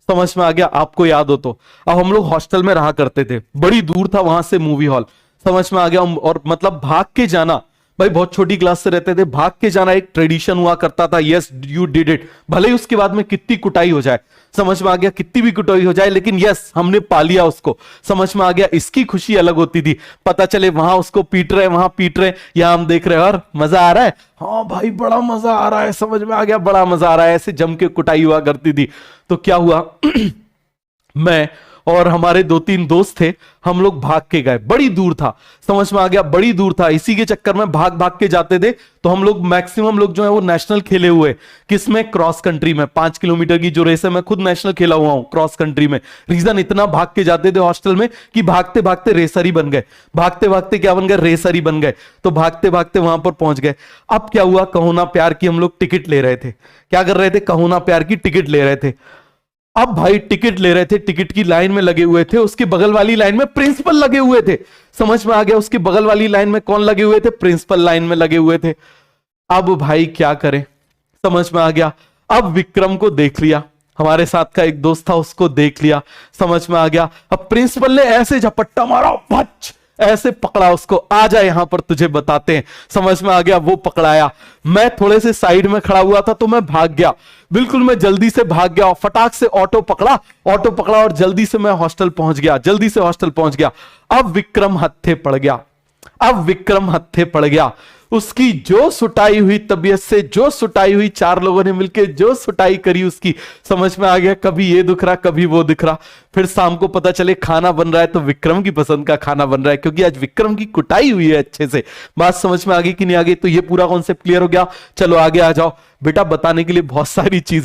समझ में आ गया? आपको याद हो तो। अब हम लोग हॉस्टल में रहा करते थे, बड़ी दूर था वहां से मूवी हॉल, समझ में आ गया? और मतलब भाग के जाना, भाई बहुत छोटी क्लास से रहते थे, भाग के जाना एक ट्रेडिशन हुआ करता था। यस यू डिड इट, भले ही उसके बाद में कितनी कुटाई हो जाए, समझ में आ गया? कितनी भी कुटाई हो जाए, लेकिन यस हमने पा लिया उसको, समझ में आ गया? इसकी खुशी अलग होती थी। पता चले वहां उसको पीट रहे, वहां पीट रहे, या हम देख रहे हैं और मजा आ रहा है, हाँ भाई बड़ा मजा आ रहा है, समझ में आ गया? बड़ा मजा आ रहा है, ऐसे जम के कुटाई हुआ करती थी। तो क्या हुआ मैं और हमारे 2-3 दोस्त थे, हम लोग भाग के गए, बड़ी दूर था, समझ में आ गया? बड़ी दूर था, इसी के चक्कर में भाग भाग के जाते थे। तो हम लोग मैक्सिमम लोग जो है वो नेशनल खेले हुए, किसमें? क्रॉस कंट्री में। 5 किलोमीटर की जो रेस है मैं खुद नेशनल खेला हुआ हूं क्रॉस कंट्री में। रीजन इतना भाग के जाते थे हॉस्टल में कि भागते भागते रेसर ही बन गए, भागते भागते क्या बन गए? रेसर ही बन गए। तो भागते भागते वहां पर पहुंच गए। अब क्या हुआ, कहो ना प्यार की हम लोग टिकट ले रहे थे। क्या कर रहे थे? कहो ना प्यार की टिकट ले रहे थे। अब भाई टिकट ले रहे थे, टिकट की लाइन में लगे हुए थे, उसके बगल वाली लाइन में प्रिंसिपल लगे हुए थे, समझ में आ गया? उसके बगल वाली लाइन में कौन लगे हुए थे? प्रिंसिपल लाइन में लगे हुए थे। अब भाई क्या करें, समझ में आ गया? अब विक्रम को देख लिया, हमारे साथ का एक दोस्त था, उसको देख लिया, समझ में आ गया? अब प्रिंसिपल ने ऐसे झपट्टा मारा, भच ऐसे पकड़ा उसको, आ जा यहां पर तुझे बताते हैं, समझ में आ गया? वो पकड़ाया, मैं थोड़े से साइड में खड़ा हुआ था तो मैं भाग गया, बिल्कुल मैं जल्दी से भाग गया, फटाक से ऑटो पकड़ा, ऑटो पकड़ा और जल्दी से मैं हॉस्टल पहुंच गया, जल्दी से हॉस्टल पहुंच गया। अब विक्रम हत्थे पड़ गया, अब विक्रम हत्थे पड़ गया। उसकी जो सुटाई हुई तबीयत से, जो सुटाई हुई, 4 लोगों ने मिलकर जो सुटाई करी उसकी, समझ में आ गया? कभी ये दुख रहा, कभी वो दिख रहा। फिर शाम को पता चले खाना बन रहा है तो विक्रम की पसंद का खाना बन रहा है, क्योंकि आज विक्रम की कुटाई हुई है अच्छे से। बात समझ में आ गई कि नहीं आ गई? तो ये पूरा कॉन्सेप्ट क्लियर हो गया। चलो आगे आ जाओ बेटा, बताने के लिए बहुत सारी चीजें